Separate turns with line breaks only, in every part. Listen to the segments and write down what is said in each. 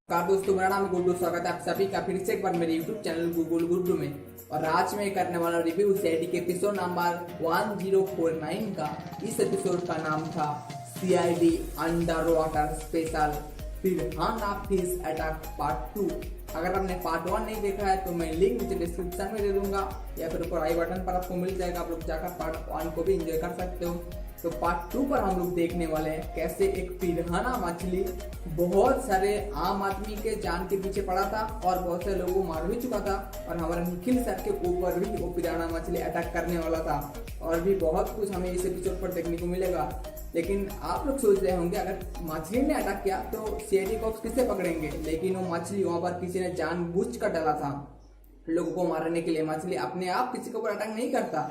दोस्तों, मेरा नाम है गुड्डू। स्वागत है आप सभी का फिर से एक बार मेरे यूट्यूब चैनल गूगल गुड्डू में। और आज मैं करने वाला रिव्यू सीआईडी के एपिसोड नंबर 1049 का। इस एपिसोड का नाम था CID under water special piranha fish attack part 2। अगर आपने पार्ट 1 नहीं देखा है तो मैं लिंक नीचे डिस्क्रिप्शन में दे दूंगा या फिर ऊपर आई बटन पर आपको मिल जाएगा। आप लोग जाकर पार्ट 1 को भी एंजॉय कर सकते हो। तो पार्ट 2 पर हम लोग देखने वाले हैं कैसे एक पिरान्हा मछली बहुत सारे आम आदमी के जान के पीछे पड़ा था और बहुत से लोगों को मार भी चुका था। और हमारे निखिल सर के ऊपर भी वो पिरान्हा मछली अटैक करने वाला था। और भी बहुत कुछ हमें इस एपिसोड पर देखने को मिलेगा। लेकिन आप लोग सोच रहे होंगे, अगर मछली ने अटैक किया तो सीआईडी कॉप्स किससे पकड़ेंगे? लेकिन वो मछली वहां पर किसी ने जानबूझ कर डाला था लोगों को मारने के लिए। मछली अपने आप किसी के ऊपर अटैक नहीं करता।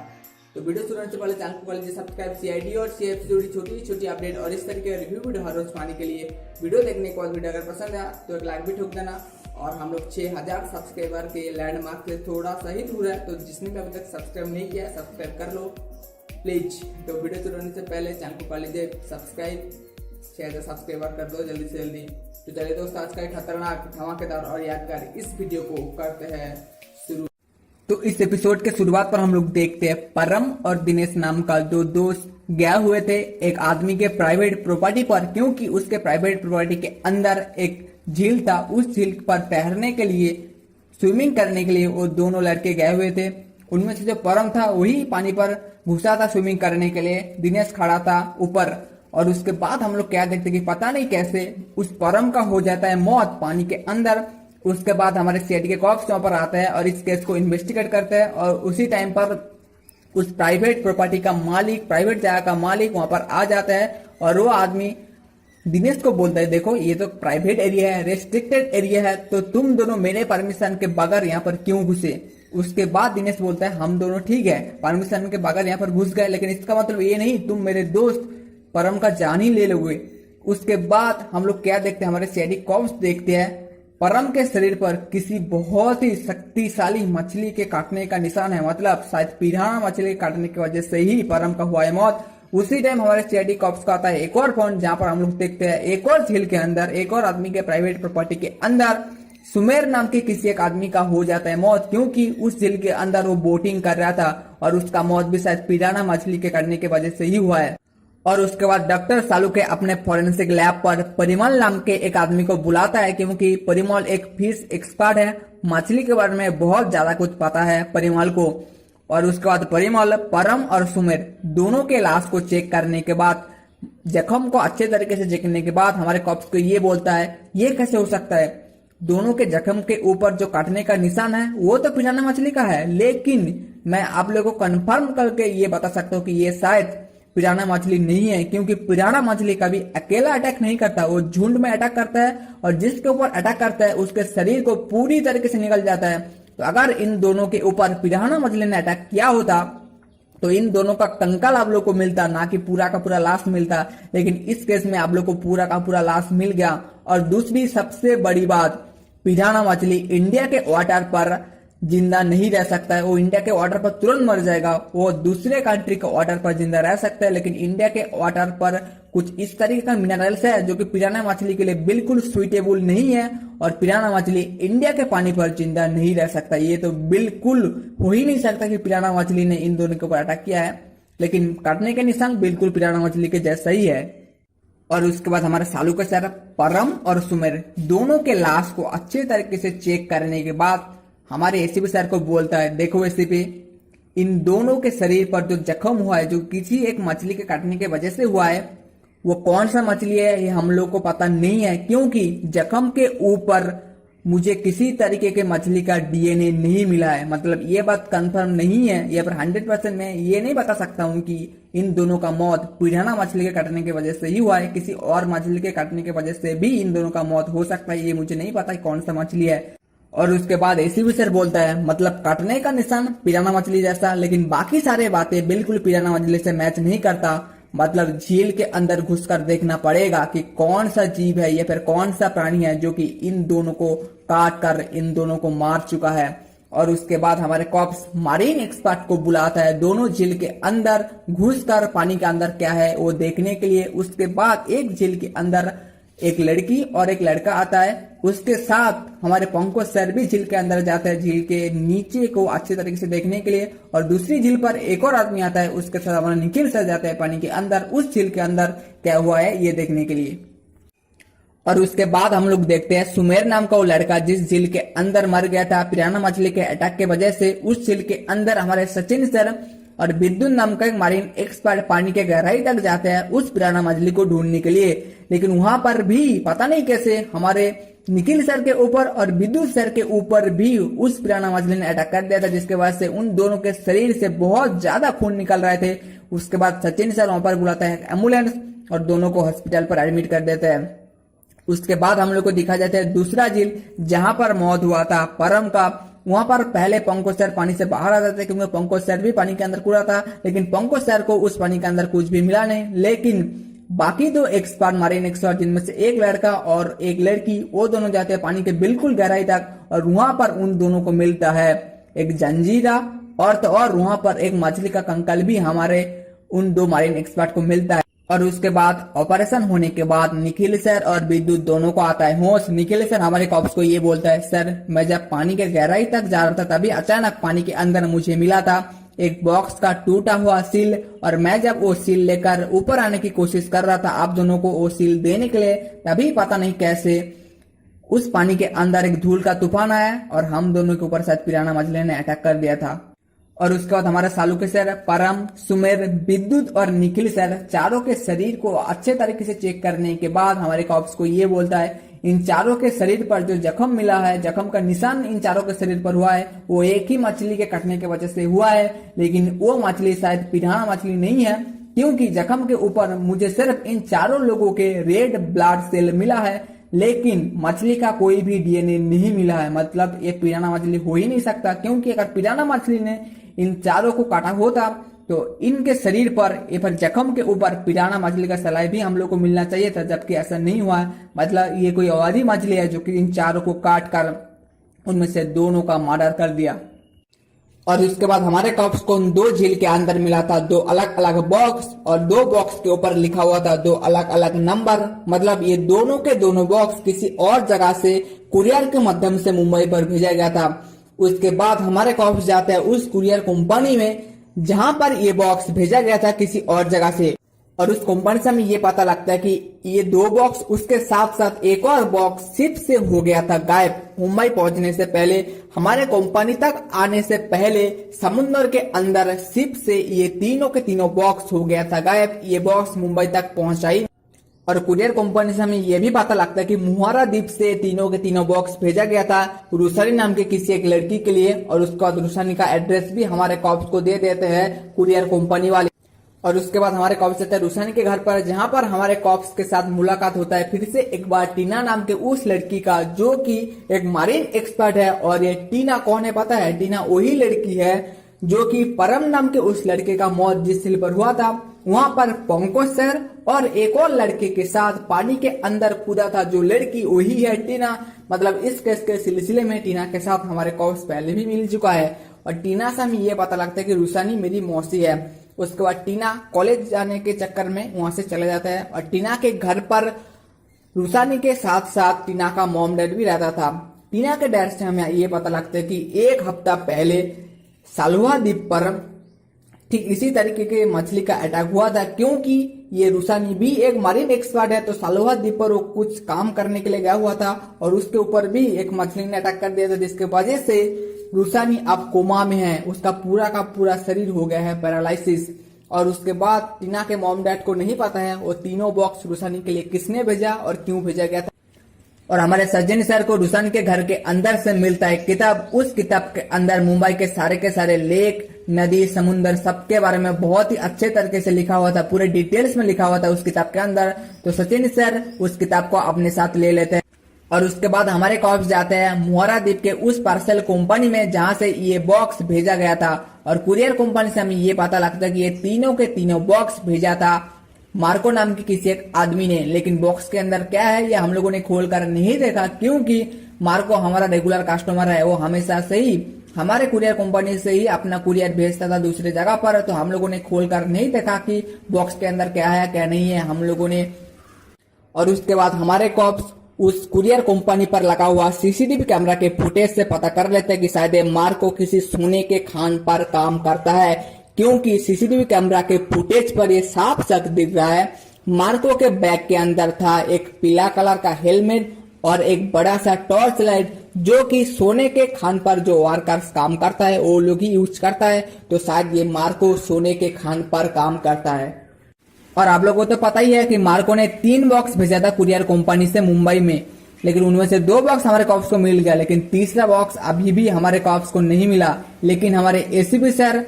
तो वीडियो शुरू होने से पहले चैनल को कर लीजिए सब्सक्राइब। सीआईडी और सीएफ से जुड़ी छोटी छोटी अपडेट और इस तरीके रिव्यू वीडियो हर रोज पाने के लिए वीडियो देखने के बाद वीडियो अगर पसंद है तो एक लाइक भी ठोक देना। और हम लोग 6000 सब्सक्राइबर के लैंडमार्क से थोड़ा सा ही दूर है, तो जिसने भी अभी तक सब्सक्राइब नहीं किया सब्सक्राइब कर लो प्लीज। तो वीडियो शुरू होने से पहले चैनल को कर लीजिए सब्सक्राइब। 6000 सब्सक्राइबर कर दो जल्दी से जल्दी। तो चलिए दोस्तों, आज का एक खतरनाक धमाकेदार और यादगार इस वीडियो को करते हैं शुरू। तो इस एपिसोड के शुरुआत पर हम लोग देखते हैं परम और दिनेश नाम का दो दोस्त गए हुए थे एक आदमी के प्राइवेट प्रॉपर्टी पर, क्योंकि उसके प्राइवेट प्रॉपर्टी के अंदर एक झील था। उस झील पर तैरने के लिए, स्विमिंग करने के लिए वो दोनों लड़के गए हुए थे। उनमें से जो परम था वही पानी पर घुसा था स्विमिंग करने के लिए। दिनेश खड़ा था ऊपर। और उसके बाद हम लोग क्या देखते कि पता नहीं कैसे उस परम का हो जाता है मौत पानी के अंदर। उसके बाद हमारे सीआईडी के कॉप्स वहां पर आते हैं और इस केस को इन्वेस्टिगेट करते हैं। और उसी टाइम पर उस प्राइवेट प्रॉपर्टी का मालिक, प्राइवेट जगह का मालिक वहां पर आ जाता है। और वो आदमी दिनेश को बोलता है, देखो ये तो प्राइवेट एरिया है, रेस्ट्रिक्टेड एरिया है, तो तुम दोनों मेरे परमिशन के बगैर यहाँ पर क्यों घुसे? उसके बाद दिनेश बोलता है, हम दोनों ठीक है परमिशन के बगैर यहाँ पर घुस गए, लेकिन इसका मतलब ये नहीं तुम मेरे दोस्त परम का जान ही ले लोगे। उसके बाद हम लोग क्या देखते हैं, हमारे सीआईडी कॉप्स देखते हैं परम के शरीर पर किसी बहुत ही शक्तिशाली मछली के काटने का निशान है। मतलब शायद पिरान्हा मछली के काटने की वजह से ही परम का हुआ है मौत। उसी टाइम हमारे सीआईडी कॉप्स का आता है एक और फोन, जहां पर हम लोग देखते हैं एक और झील के अंदर, एक और आदमी के प्राइवेट प्रॉपर्टी के अंदर सुमेर नाम के किसी एक आदमी का हो जाता है मौत, क्योंकि उस झील के अंदर वो बोटिंग कर रहा था और उसका मौत भी शायद पिरान्हा मछली के काटने की वजह से ही हुआ है। और उसके बाद डॉक्टर सालू के अपने फॉरेंसिक लैब पर परिमल नाम के एक आदमी को बुलाता है, क्योंकि परिमल एक फिश एक्सपर्ट है। मछली के बारे में बहुत ज्यादा कुछ पता है परिमल को। और उसके बाद परिमल परम और सुमेर दोनों के लाश को चेक करने के बाद, जख्म को अच्छे तरीके से देखने के बाद हमारे कॉप्स को ये बोलता है, ये कैसे हो सकता है? दोनों के जख्म के ऊपर जो काटने का निशान है वो तो पिरान्हा मछली का है, लेकिन मैं आप लोगों को कंफर्म करके ये बता सकता हूँ कि ये शायद पिरान्हा मछली नहीं है, क्योंकि पिरान्हा मछली कभी अकेला अटैक नहीं करता, वो झुंड में अटैक करता है और जिसके ऊपर अटैक करता है उसके शरीर को पूरी तरीके से निकल जाता है। तो अगर इन दोनों के ऊपर पिरान्हा मछली ने अटैक किया होता तो इन दोनों का कंकाल आप लोग को मिलता, ना कि पूरा का पूरा लाश मिलता। लेकिन इस केस में आप लोग को पूरा का पूरा लाश मिल गया। और दूसरी सबसे बड़ी बात, पिरान्हा मछली इंडिया के वाटर पर जिंदा नहीं रह सकता है। वो इंडिया के वाटर पर तुरंत मर जाएगा। वो दूसरे कंट्री के वाटर पर जिंदा रह सकता है, लेकिन इंडिया के वाटर पर कुछ इस तरीके का मिनरल्स है जो कि पिरान्हा मछली के लिए बिल्कुल सुइटेबल नहीं है। और पिरान्हा मछली इंडिया के पानी पर जिंदा नहीं रह सकता। ये तो बिल्कुल हो ही नहीं सकता कि पिरान्हा मछली ने इन दोनों के ऊपर अटैक किया है। लेकिन काटने के निशान बिल्कुल पिरान्हा मछली के जैसा ही है। और उसके बाद हमारे सालू के सर परम और सुमेर दोनों के लाश को अच्छे तरीके से चेक करने के बाद हमारे एसीपी सर को बोलता है, देखो एसीपी, इन दोनों के शरीर पर जो जख्म हुआ है, जो किसी एक मछली के काटने की वजह से हुआ है, वो कौन सा मछली है ये हम लोग को पता नहीं है, क्योंकि जख्म के ऊपर मुझे किसी तरीके के मछली का डीएनए नहीं मिला है। मतलब ये बात कंफर्म नहीं है, या फिर 100% मैं ये नहीं बता सकता हूँ कि इन दोनों का मौत पिरान्हा मछली के काटने की वजह से ही हुआ है। किसी और मछली के काटने की वजह से भी इन दोनों का मौत हो सकता है। ये मुझे नहीं पता कौन सा मछली है। और उसके बाद एसीपी सर बोलता है, मतलब काटने का निशान पिरान्हा मछली जैसा, लेकिन बाकी सारे बातें बिल्कुल पिरान्हा मछली से मैच नहीं करता। मतलब झील के अंदर घुसकर देखना पड़ेगा कि कौन सा जीव है या फिर कौन सा प्राणी है जो कि इन दोनों को काट कर इन दोनों को मार चुका है। और उसके बाद हमारे कॉप्स मारीन एक्सपर्ट को बुलाता है दोनों झील के अंदर घुसकर पानी के अंदर क्या है वो देखने के लिए। उसके बाद एक झील के अंदर एक लड़की और एक लड़का आता है। उसके साथ हमारे पंकज सर भी झील के अंदर जाते हैं, झील के नीचे को अच्छे तरीके से देखने के लिए। और दूसरी झील पर एक और आदमी आता है, उसके साथ हमारा निखिल सर जाते हैं पानी के अंदर, उस झील के अंदर क्या हुआ है ये देखने के लिए। और उसके बाद हम लोग देखते हैं सुमेर नाम का वो लड़का जिस झील के अंदर मर गया था पिराना मछली के अटैक के वजह से, उस झील के अंदर हमारे सचिन सर और विद्युत नाम का एक मारीन एक्सपर्ट पानी के गहराई तक जाते हैं उस पिराना मछली को ढूंढने के लिए। लेकिन वहां पर भी पता नहीं कैसे हमारे निखिल सर के ऊपर और विद्युत सर के ऊपर भी उस पिराना मछली ने अटैक कर दिया था, जिसके वजह से उन दोनों के शरीर से बहुत ज्यादा खून निकल रहे थे। उसके बाद सचिन सर वहां पर बुलाते हैं एम्बुलेंस और दोनों को हॉस्पिटल पर एडमिट कर देते हैं। उसके बाद हम लोग को दिखा जाता है दूसरा झील जहां पर मौत हुआ था परम का। वहां पर पहले पंकज सर पानी से बाहर आ जाते थे क्योंकि पंकज सर भी पानी के अंदर कूदा था, लेकिन पंकज सर को उस पानी के अंदर कुछ भी मिला नहीं। लेकिन बाकी दो एक्सपर्ट मारीन एक्सपर्ट जिनमें से एक लड़का और एक लड़की, वो दोनों जाते हैं पानी के बिल्कुल गहराई तक और वहां पर उन दोनों को मिलता है एक जंजीरा और तो और वहां पर एक मछली का कंकाल भी हमारे उन दो मारीन एक्सपर्ट को मिलता है। और उसके बाद ऑपरेशन होने के बाद निखिल सर और विद्युत दोनों को आता है होश। निखिल सर हमारे कॉप्स को ये बोलता है, सर मैं जब पानी के गहराई तक जा रहा था तभी अचानक पानी के अंदर मुझे मिला था एक बॉक्स का टूटा हुआ सील, और मैं जब वो सील लेकर ऊपर आने की कोशिश कर रहा था आप दोनों को वो सील देने के लिए, तभी पता नहीं कैसे उस पानी के अंदर एक धूल का तूफान आया और हम दोनों के ऊपर शायद पिराना मछली ने अटैक कर दिया था। और उसके बाद हमारा सालू के सर, परम, सुमेर, विद्युत और निखिल सर चारों के शरीर को अच्छे तरीके से चेक करने के बाद हमारे कॉप्स को ये बोलता है इन चारों के शरीर पर जो जख्म मिला है, जख्म का निशान इन चारों के शरीर पर हुआ है वो एक ही मछली के कटने की वजह से हुआ है, लेकिन वो मछली शायद पिराना मछली नहीं है क्योंकि जख्म के ऊपर मुझे सिर्फ इन चारों लोगों के रेड ब्लड सेल मिला है, लेकिन मछली का कोई भी डीएनए नहीं मिला है। मतलब ये पिराना मछली हो ही नहीं सकता, क्योंकि अगर पिराना मछली ने इन चारों को काटा होता तो इनके शरीर पर या फिर जख्म के ऊपर पिराना मछली का सलाई भी हम लोग को मिलना चाहिए था, जबकि ऐसा नहीं हुआ है। मतलब ये कोई और ही मछली है जो कि इन चारों को काट कर उनमें से दोनों का मर्डर कर दिया। और उसके बाद हमारे कॉप्स को उन दो झील के अंदर मिला था दो अलग अलग बॉक्स, और दो बॉक्स के ऊपर लिखा हुआ था दो अलग अलग नंबर। मतलब ये दोनों के दोनों बॉक्स किसी और जगह से कुरियर के माध्यम से मुंबई पर भेजा गया था। उसके बाद हमारे कॉप्स जाते हैं उस कुरियर कंपनी में जहां पर ये बॉक्स भेजा गया था किसी और जगह से, और उस कंपनी से हमें ये पता लगता है कि ये दो बॉक्स उसके साथ साथ एक और बॉक्स शिप से हो गया था गायब। मुंबई पहुंचने से पहले, हमारे कंपनी तक आने से पहले समुद्र के अंदर शिप से ये तीनों के तीनों बॉक्स हो गया था गायब। ये बॉक्स मुंबई तक पहुंचाई और कुरियर कंपनी से हमें यह भी पता लगता है कि मुहारा द्वीप से तीनों के तीनों बॉक्स भेजा गया था रुसानी नाम के किसी एक लड़की के लिए, और उसके बाद रुसानी का एड्रेस भी हमारे कॉप्स को दे देते हैं कुरियर कंपनी वाले। और उसके बाद हमारे कॉप्स जाते हैं रुसानी के घर पर, जहां पर हमारे कॉप्स के साथ मुलाकात होता है फिर से एक बार टीना नाम के उस लड़की का, जो कि एक मारीन एक्सपर्ट है। और ये टीना कौन है पता है? टीना वही लड़की है जो कि परम नाम के उस लड़के का मौत जिस झील पर हुआ था वहां पर पंकज सर और एक और लड़के के साथ पानी के अंदर कूदा था, जो लड़की वही है टीना। मतलब इस केस के सिलसिले में टीना के साथ हमारे कॉप्स पहले भी मिल चुका है, और टीना से हमें ये पता लगता है कि रुसानी मेरी मौसी है। उसके बाद टीना कॉलेज जाने के चक्कर में वहां से चले जाता है, और टीना के घर पर रुसानी के साथ साथ टीना का मॉम डैड भी रहता था। टीना के डैड से हमें ये पता लगता है कि एक हफ्ता पहले सालुआ द्वीप पर ठीक इसी तरीके के मछली का अटैक हुआ था, क्योंकि ये रुसानी भी एक मारीन एक्सपर्ट है। तो सालुआ द्वीप पर वो कुछ काम करने के लिए गया हुआ था और उसके ऊपर भी एक मछली ने अटैक कर दिया था, जिसके वजह से रुसानी अब कोमा में है, उसका पूरा का पूरा शरीर हो गया है पैरालिसिस। और उसके बाद टीना के मॉम डैड को नहीं पता है वो तीनों बॉक्स रुसानी के लिए किसने भेजा और क्यों भेजा गया था। और हमारे सज्जन सर को रुसानी के घर के अंदर से मिलता है किताब। उस किताब के अंदर मुंबई के सारे लेक, नदी, समुद्र सबके बारे में बहुत ही अच्छे तरीके से लिखा हुआ था, पूरे डिटेल्स में लिखा हुआ था उस किताब के अंदर। तो सचिन सर उस किताब को अपने साथ ले लेते हैं, और उसके बाद हमारे कॉप्स जाते हैं मुहारा द्वीप के उस पार्सल कंपनी में जहां से ये बॉक्स भेजा गया था। और कुरियर कंपनी से हमें ये पता लगता है कि ये तीनों के तीनों बॉक्स भेजा था मार्को नाम के किसी एक आदमी ने। लेकिन बॉक्स के अंदर क्या है ये हम लोगों ने खोल कर नहीं देखा, क्योंकि मार्को हमारा रेगुलर कस्टमर है, वो हमेशा से ही हमारे कुरियर कंपनी से ही अपना कुरियर भेजता था दूसरी जगह पर। तो हम लोगों ने खोल कर नहीं देखा कि बॉक्स के अंदर क्या है क्या नहीं है। हम लोगों ने और उसके बाद हमारे कॉप्स उस कुरियर कंपनी पर लगा हुआ सीसीटीवी कैमरा के फुटेज से पता कर लेते हैं कि शायद ये मार्को किसी सोने के खान पर काम करता है, क्योंकि सीसीटीवी कैमरा के फुटेज पर ये साफ साफ दिख रहा है मार्को के बैग के अंदर था एक पीला कलर का हेलमेट और एक बड़ा सा टॉर्च लाइट, जो कि सोने के खान पर जो वर्कर्स काम करता है वो लोग ही यूज करता है। तो शायद ये मार्को सोने के खान पर काम करता है। और आप लोगों को तो पता ही है कि मार्को ने 3 बॉक्स भेजा था कुरियर कंपनी से मुंबई में, लेकिन उनमें से 2 बॉक्स हमारे कॉप्स को मिल गया, लेकिन तीसरा बॉक्स अभी भी हमारे कॉप्स को नहीं मिला। लेकिन हमारे एसीपी सर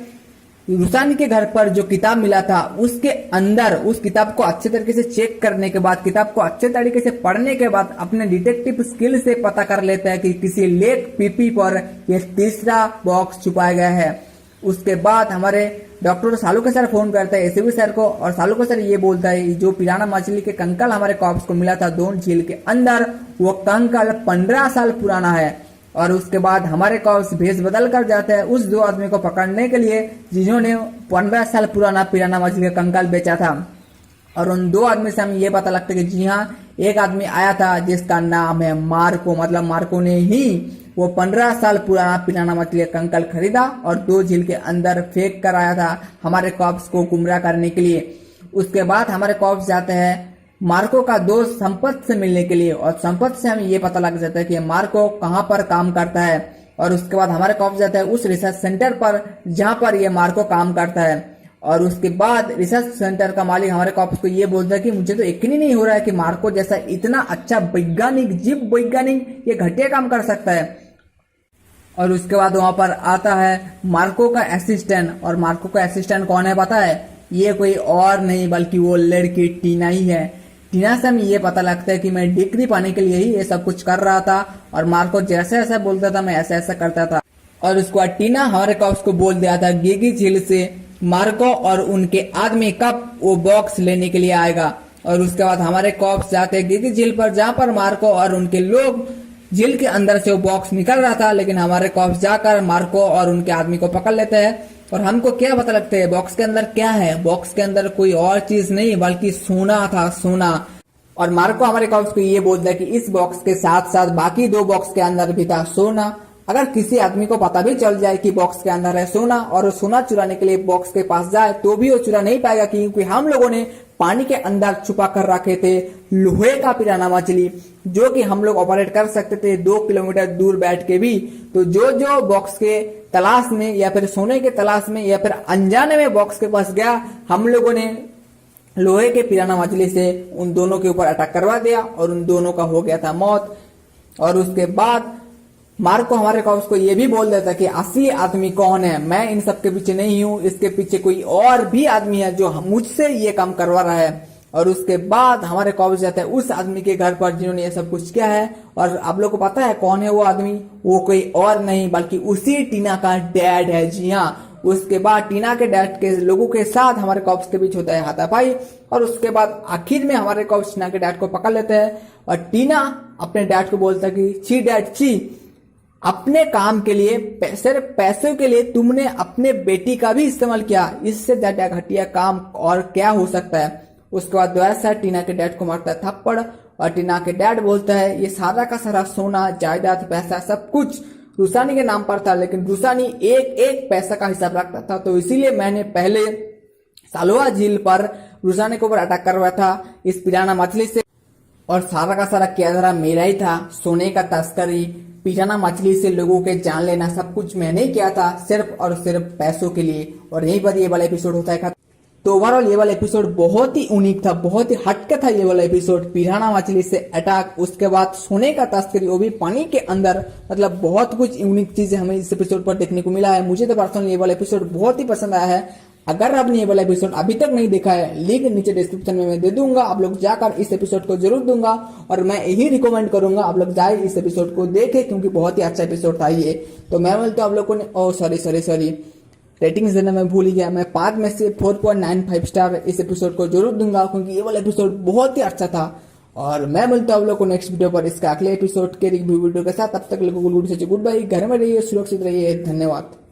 रुसानी के घर पर जो किताब मिला था उसके अंदर उस किताब को अच्छे तरीके से चेक करने के बाद, किताब को अच्छे तरीके से पढ़ने के बाद अपने डिटेक्टिव स्किल से पता कर लेते हैं कि किसी लेक पीपी पर यह तीसरा बॉक्स छुपाया गया है। उसके बाद हमारे डॉक्टर सालुके सर फोन करते हैं एसीबी सर को, और सालुके सर ये बोलता है जो पिराना मछली के कंकाल हमारे कॉप्स को मिला था दोन झील के अंदर, वो कंकाल 15 साल पुराना है। और उसके बाद हमारे कॉप्स भेष बदल कर जाते हैं उस 2 आदमी को पकड़ने के लिए जिन्होंने 15 साल पुराना पिराना मछली का कंकाल बेचा था। और उन 2 आदमी से हमें ये पता लगता है कि जी हाँ, एक आदमी आया था जिसका नाम है मार्को, मतलब मार्को ने ही वो 15 साल पुराना पिराना मछली का कंकाल खरीदा और 2 झील के अंदर फेंक कर आया था हमारे कॉप्स को गुमराह करने के लिए। उसके बाद हमारे कॉप्स जाते हैं मार्को का दोस्त संपत से मिलने के लिए, और संपत से हमें ये पता लग जाता है कि मार्को कहाँ पर काम करता है। और उसके बाद हमारे कॉप्स जाते हैं उस रिसर्च सेंटर पर जहां पर ये मार्को काम करता है। और उसके बाद रिसर्च सेंटर का मालिक हमारे कॉप्स को ये बोलता है कि मुझे तो यकीन ही नहीं हो रहा है कि मार्को जैसा इतना अच्छा वैज्ञानिक, जीव वैज्ञानिक ये घटिया काम कर सकता है। और उसके बाद वहां पर आता है मार्को का असिस्टेंट, और मार्को का असिस्टेंट कौन है पता है? ये कोई और नहीं बल्कि वो लड़की टीना ही है। टीना से हमें ये पता लगता है कि मैं डिग्री पाने के लिए ही ये सब कुछ कर रहा था, और मार्को जैसे ऐसा बोलता था मैं ऐसा ऐसा करता था। और उसके बाद टीना हमारे कॉप्स को बोल दिया था गिगी झील से मार्को और उनके आदमी कब वो बॉक्स लेने के लिए आएगा। और उसके बाद हमारे कॉप्स जाते हैं गिगी झील पर जहां पर मार्को और उनके लोग झील के अंदर से वो बॉक्स निकल रहा था, लेकिन हमारे कॉप्स जाकर मार्को और उनके आदमी को पकड़ लेते हैं। और हमको क्या पता लगता है बॉक्स के अंदर क्या है? बॉक्स के अंदर कोई और चीज नहीं बल्कि सोना था, सोना। और मार्को हमारे कॉप्स को ये बोलता है कि इस बॉक्स के साथ साथ बाकी 2 बॉक्स के अंदर भी था सोना। अगर किसी आदमी को पता भी चल जाए कि बॉक्स के अंदर है सोना और वो सोना चुराने के लिए बॉक्स के पास जाए तो भी वो चुरा नहीं पाएगा, क्योंकि हम लोगों ने पानी के अंदर छुपा कर रखे थे लोहे का पिराना मछली, जो कि हम लोग ऑपरेट कर सकते थे 2 किलोमीटर दूर बैठ के भी। तो जो बॉक्स के तलाश में या फिर सोने के तलाश में या फिर अनजाने में बॉक्स के पास गया, हम लोगों ने लोहे के पिराना मछली से उन दोनों के ऊपर अटैक करवा दिया और उन दोनों का हो गया था मौत। और उसके बाद मार्को हमारे कॉप्स को ये भी बोल देता कि असली आदमी कौन है, मैं इन सब के पीछे नहीं हूँ, इसके पीछे कोई और भी आदमी है जो मुझसे ये काम करवा रहा है। और उसके बाद हमारे कॉप्स जाते हैं उस आदमी के घर पर जिन्होंने ये सब कुछ किया है। और आप लोग को पता है कौन है वो आदमी? वो कोई और नहीं बल्कि उसी टीना का डैड है। जी हाँ, उसके बाद टीना के डैड के लोगों के साथ हमारे कॉप्स के बीच होता है हाथापाई, और उसके बाद आखिर में हमारे कॉप्स टीना के डैड को पकड़ लेते हैं। और टीना अपने डैड को बोलता है कि छी डैड छी, अपने काम के लिए सिर्फ पैसों के लिए तुमने अपने बेटी का भी इस्तेमाल किया, इससे ज्यादा घटिया काम और क्या हो सकता है। उसके बाद दोबारा से टीना के डैड को मारता है थप्पड़, और टीना के डैड बोलता है ये सारा का सारा सोना जायदाद पैसा सब कुछ रुसानी के नाम पर था, लेकिन रुसानी एक एक पैसा का हिसाब रखता था, तो इसीलिए मैंने पहले सालोआ झील पर रुसानी के ऊपर अटैक करवाया था इस पिराना मछली से, और सारा का सारा किया मेरा ही था। सोने का तस्करी, पिराना मछली से लोगों के जान लेना, सब कुछ मैंने ही किया था सिर्फ और सिर्फ पैसों के लिए। और यहीं पर ये वाला एपिसोड होता है। तो ओवरऑल ये वाला एपिसोड बहुत ही यूनिक था, बहुत ही हटके था ये वाला एपिसोड। पिराना मछली से अटैक, उसके बाद सोने का तस्करी, वो भी पानी के अंदर, मतलब बहुत कुछ यूनिक चीजें हमें इस एपिसोड पर देखने को मिला है। मुझे तो पर्सनली ये वाला एपिसोड बहुत ही पसंद आया है। अगर आपने ये वाला एपिसोड अभी तक नहीं देखा है, लिंक नीचे डिस्क्रिप्शन में मैं दे दूंगा, आप लोग जाकर इस एपिसोड को जरूर दूंगा। और मैं यही रिकमेंड करूंगा आप लोग जाए इस एपिसोड को देखें, क्योंकि बहुत ही अच्छा एपिसोड था ये। तो मैं बोलता हूं आप लोगों ने सॉरी रेटिंग्स देना मैं भूल ही गया। मैं 5 में से 4.95 स्टार इस एपिसोड को जरूर दूंगा, क्योंकि ये वाला एपिसोड बहुत ही अच्छा था। और मैं मिलता हूं आप लोगों को नेक्स्ट वीडियो पर इसका अगले एपिसोड के रिव्यू वीडियो के साथ। तब तक लोगों को गुड बाय, घर में रहिए, सुरक्षित रहिए, धन्यवाद।